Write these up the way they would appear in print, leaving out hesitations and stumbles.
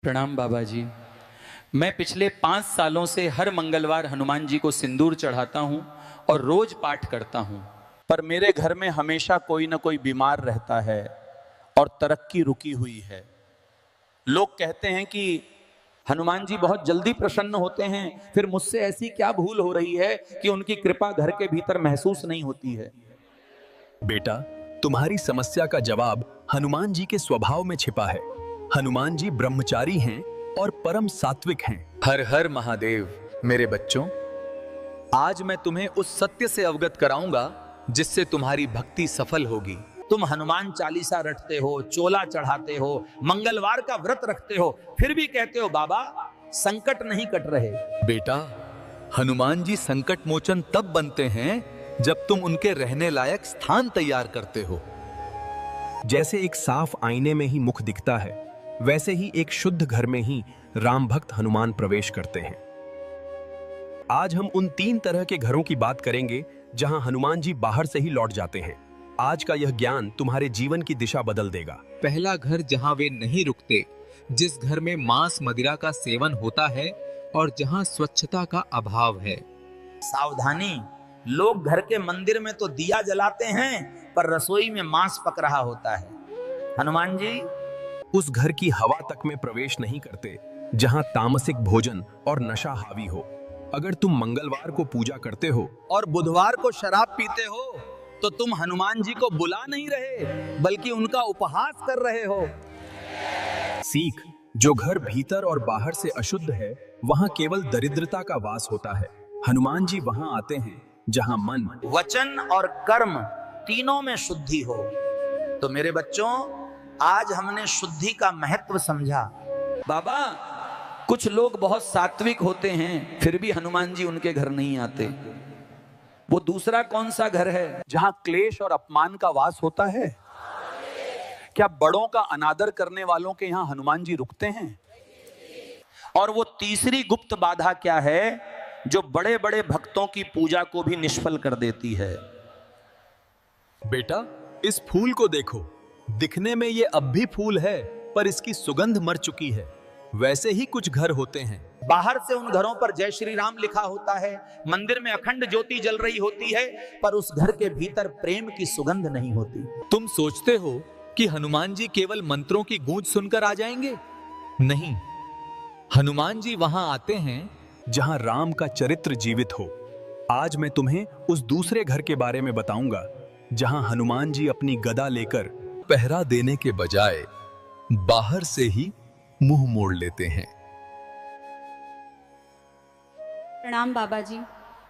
प्रणाम बाबा जी। मैं पिछले 5 सालों से हर मंगलवार हनुमान जी को सिंदूर चढ़ाता हूँ और रोज पाठ करता हूँ, पर मेरे घर में हमेशा कोई ना कोई बीमार रहता है और तरक्की रुकी हुई है। लोग कहते हैं कि हनुमान जी बहुत जल्दी प्रसन्न होते हैं, फिर मुझसे ऐसी क्या भूल हो रही है कि उनकी कृपा घर के भीतर महसूस नहीं होती है। बेटा, तुम्हारी समस्या का जवाब हनुमान जी के स्वभाव में छिपा है। हनुमान जी ब्रह्मचारी हैं और परम सात्विक हैं। हर हर महादेव। मेरे बच्चों, आज मैं तुम्हें उस सत्य से अवगत कराऊंगा जिससे तुम्हारी भक्ति सफल होगी। तुम हनुमान चालीसा रटते हो, चोला चढ़ाते हो, मंगलवार का व्रत रखते हो, फिर भी कहते हो बाबा संकट नहीं कट रहे। बेटा, हनुमान जी संकट मोचन तब बनते हैं जब तुम उनके रहने लायक स्थान तैयार करते हो। जैसे एक साफ आईने में ही मुख दिखता है, वैसे ही एक शुद्ध घर में ही राम भक्त हनुमान प्रवेश करते हैं। आज हम उन 3 तरह के घरों की बात करेंगे जहां हनुमान जी बाहर से ही लौट जाते हैं। आज का यह ज्ञान तुम्हारे जीवन की दिशा बदल देगा। पहला घर जहां वे नहीं रुकते, जिस घर में मांस मदिरा का सेवन होता है और जहां स्वच्छता का अभाव है। सावधानी, लोग घर के मंदिर में तो दिया जलाते हैं पर रसोई में मांस पक रहा होता है। हनुमान जी उस घर की हवा तक में प्रवेश नहीं करते जहां तामसिक भोजन और नशा हावी हो। अगर तुम मंगलवार को पूजा करते हो और बुधवार को शराब पीते हो तो तुम हनुमान जी को बुला नहीं रहे बल्कि उनका उपहास कर रहे हो। सीख, जो घर भीतर और बाहर से अशुद्ध है वहां केवल दरिद्रता का वास होता है। हनुमान जी वहां आते हैं जहां मन, वचन और कर्म तीनों में शुद्धि हो। तो मेरे बच्चों, आज हमने शुद्धि का महत्व समझा। बाबा, कुछ लोग बहुत सात्विक होते हैं फिर भी हनुमान जी उनके घर नहीं आते। वो दूसरा कौन सा घर है जहां क्लेश और अपमान का वास होता है? क्या बड़ों का अनादर करने वालों के यहां हनुमान जी रुकते हैं? और वो तीसरी गुप्त बाधा क्या है जो बड़े बड़े भक्तों की पूजा को भी निष्फल कर देती है? बेटा, इस फूल को देखो। दिखने में ये अब भी फूल है पर इसकी सुगंध मर चुकी है। वैसे ही कुछ घर होते हैं। बाहर से उन घरों पर जय श्री राम लिखा होता है, मंदिर में अखंड ज्योति जल रही होती है, पर उस घर के भीतर प्रेम की सुगंध नहीं होती। तुम सोचते हो कि हनुमान जी केवल मंत्रों की गूंज सुनकर आ जाएंगे? नहीं, हनुमान जी वहां आते हैं जहां राम का चरित्र जीवित हो। आज मैं तुम्हें उस दूसरे घर के बारे में बताऊंगा जहां हनुमान जी अपनी गदा लेकर पहरा देने के बजाय बाहर से ही मुंह मोड़ लेते हैं। प्रणाम बाबा जी।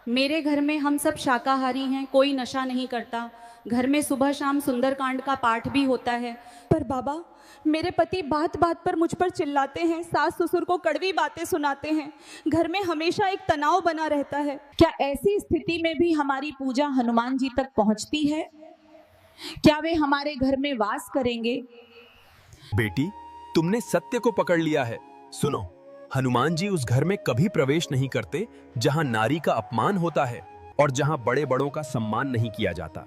मेरे घर में हम सब शाकाहारी हैं, कोई नशा नहीं करता। घर में सुबह शाम सुंदरकांड का पाठ भी होता है। पर बाबा, मेरे पति बात बात पर मुझ पर चिल्लाते हैं, सास ससुर को कड़वी बातें सुनाते हैं। घर में हमेशा एक तनाव बना रहता है। क्या ऐसी स्थिति में भी हमारी पूजा हनुमान जी तक पहुंचती है? क्या वे हमारे घर में वास करेंगे? बेटी, तुमने सत्य को पकड़ लिया है। सुनो, हनुमान जी उस घर में कभी प्रवेश नहीं करते जहां नारी का अपमान होता है और जहां बड़े बड़ों का सम्मान नहीं किया जाता।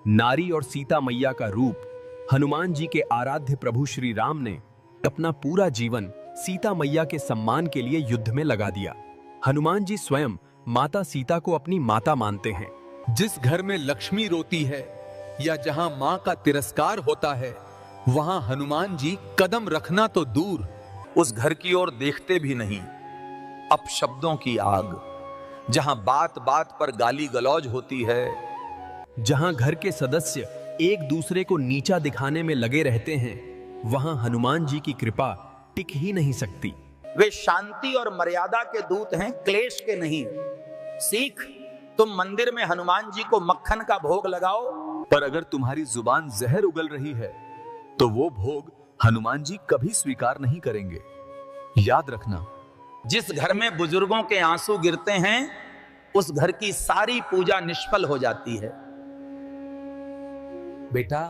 नारी और सीता मैया का रूप हनुमान जी के आराध्य प्रभु श्री राम ने अपना पूरा जीवन सीता मैया के सम्मान के लिए युद्ध में लगा दिया। हनुमान जी स्वयं माता सीता को अपनी माता मानते हैं। जिस घर में लक्ष्मी रोती है या जहां मां का तिरस्कार होता है, वहां हनुमान जी कदम रखना तो दूर, उस घर की ओर देखते भी नहीं। अपशब्दों की आग, जहां बात बात पर गाली गलौज होती है, जहां घर के सदस्य एक दूसरे को नीचा दिखाने में लगे रहते हैं, वहां हनुमान जी की कृपा टिक ही नहीं सकती। वे शांति और मर्यादा के दूत हैं, क्लेश के नहीं। सीख, तुम मंदिर में हनुमान जी को मक्खन का भोग लगाओ, पर अगर तुम्हारी जुबान जहर उगल रही है तो वो भोग हनुमान जी कभी स्वीकार नहीं करेंगे। याद रखना, जिस घर में बुजुर्गों के आंसू गिरते हैं उस घर की सारी पूजा निष्फल हो जाती है। बेटा,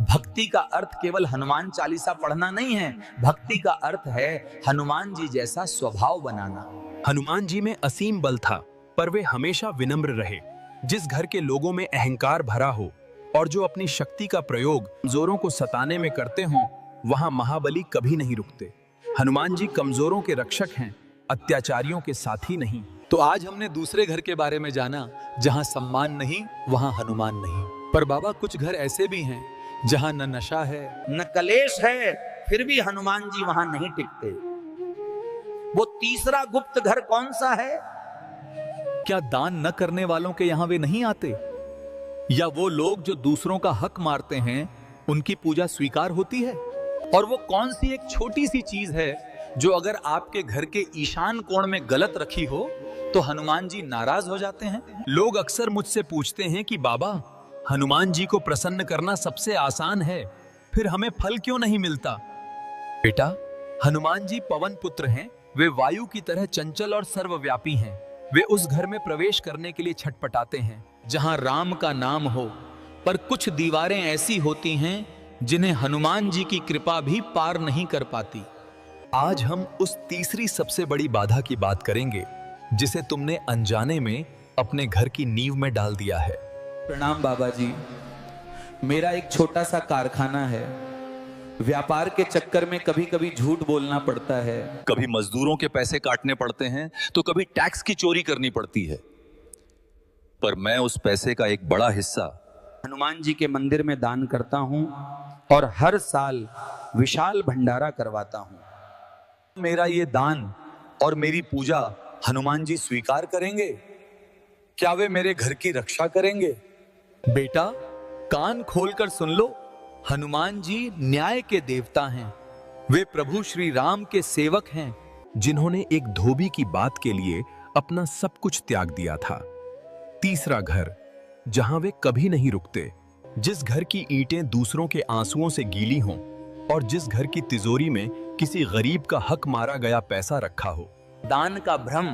भक्ति का अर्थ केवल हनुमान चालीसा पढ़ना नहीं है। भक्ति का अर्थ है हनुमान जी जैसा स्वभाव बनाना। हनुमान जी में असीम बल था, पर वे हमेशा विनम्र रहे। जिस घर के लोगों में अहंकार भरा हो और जो अपनी शक्ति का प्रयोग जोरों को सताने में करते हों, वहां महाबली कभी नहीं रुकते। हनुमान जी कमजोरों के रक्षक हैं, अत्याचारियों के साथी नहीं। तो आज हमने दूसरे घर के बारे में जाना जहां सम्मान नहीं, वहां हनुमान नहीं। पर बाबा कुछ घर ऐसे भी हैं जहां न नशा है न कलेश है, फिर भी हनुमान जी वहां नहीं टिकते। वो तीसरा गुप्त घर कौन सा है? क्या दान न करने वालों के यहां वे नहीं आते? या वो लोग जो दूसरों का हक मारते हैं उनकी पूजा स्वीकार होती है? और वो कौन सी एक छोटी सी चीज है जो अगर आपके घर के ईशान कोण में गलत रखी हो तो हनुमान जी नाराज हो जाते हैं? लोग अक्सर मुझसे पूछते हैं कि बाबा, हनुमान जी को प्रसन्न करना सबसे आसान है, फिर हमें फल क्यों नहीं मिलता? बेटा, हनुमान जी पवन पुत्र हैं। वे वायु की तरह चंचल और सर्वव्यापी हैं। वे उस घर में प्रवेश करने के लिए छटपटाते हैं जहां राम का नाम हो, पर कुछ दीवारें ऐसी होती हैं जिन्हें हनुमान जी की कृपा भी पार नहीं कर पाती। आज हम उस तीसरी सबसे बड़ी बाधा की बात करेंगे जिसे तुमने अनजाने में अपने घर की नींव में डाल दिया है। प्रणाम बाबा जी। मेरा एक छोटा सा कारखाना है। व्यापार के चक्कर में कभी कभी झूठ बोलना पड़ता है, कभी मजदूरों के पैसे काटने पड़ते हैं तो कभी टैक्स की चोरी करनी पड़ती है। पर मैं उस पैसे का एक बड़ा हिस्सा हनुमान जी के मंदिर में दान करता हूं और हर साल विशाल भंडारा करवाता हूं। मेरा ये दान और मेरी पूजा हनुमान जी स्वीकार करेंगे? क्या वे मेरे घर की रक्षा करेंगे? बेटा, कान खोलकर सुन लो। हनुमान जी न्याय के देवता हैं। वे प्रभु श्री राम के सेवक हैं, जिन्होंने एक धोबी की बात के लिए अपना सब कुछ त्याग दिया था। तीसरा घर, जहां वे कभी नहीं रुकते, जिस घर की ईंटें दूसरों के आंसुओं से गीली हों और जिस घर की तिजोरी में किसी गरीब का हक मारा गया पैसा रखा हो। दान का भ्रम।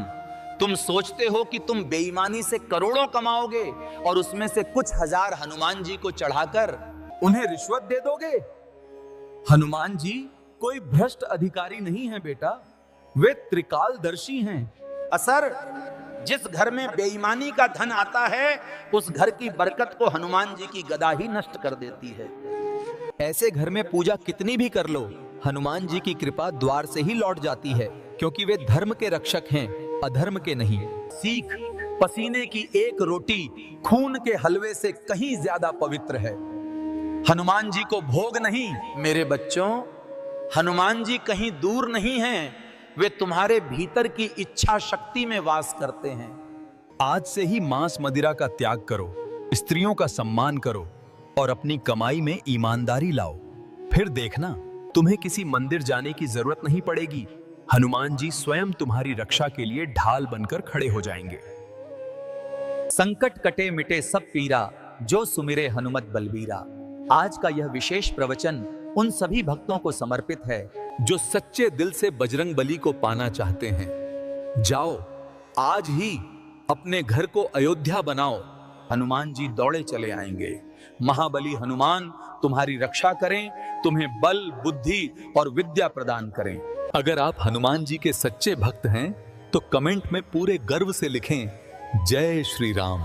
तुम सोचते हो कि तुम बेईमानी से करोड़ों कमाओगे और उसमें से कुछ हजार हनुमान जी को चढ़ाकर उन्हें रिश्वत दे दोगे। हनुमान जी कोई भ्रष्ट अधिकारी नहीं है बेटा, वे त्रिकालदर्शी हैं। असर, जिस घर में बेईमानी का धन आता है उस घर की बरकत को हनुमान जी की गदा ही नष्ट कर देती है। ऐसे घर में पूजा कितनी भी कर लो, हनुमान जी की कृपा द्वार से ही लौट जाती है, क्योंकि वे धर्म के रक्षक हैं, अधर्म के नहीं। सीख, पसीने की एक रोटी खून के हलवे से कहीं ज्यादा पवित्र है। हनुमान जी को भोग नहीं। मेरे बच्चों, हनुमान जी कहीं दूर नहीं हैं, वे तुम्हारे भीतर की इच्छा शक्ति में वास करते हैं। आज से ही मांस मदिरा का त्याग करो, स्त्रियों का सम्मान करो और अपनी कमाई में ईमानदारी लाओ। फिर देखना, तुम्हें किसी मंदिर जाने की जरूरत नहीं पड़ेगी। हनुमान जी स्वयं तुम्हारी रक्षा के लिए ढाल बनकर खड़े हो जाएंगे। संकट कटे मिटे सब पीरा, जो सुमिरे हनुमत बलबीरा। आज का यह विशेष प्रवचन उन सभी भक्तों को समर्पित है जो सच्चे दिल से बजरंग बली को पाना चाहते हैं। जाओ, आज ही अपने घर को अयोध्या बनाओ। हनुमान जी दौड़े चले आएंगे। महाबली हनुमान तुम्हारी रक्षा करें, तुम्हें बल, बुद्धि और विद्या प्रदान करें। अगर आप हनुमान जी के सच्चे भक्त हैं तो कमेंट में पूरे गर्व से लिखें, जय श्री राम।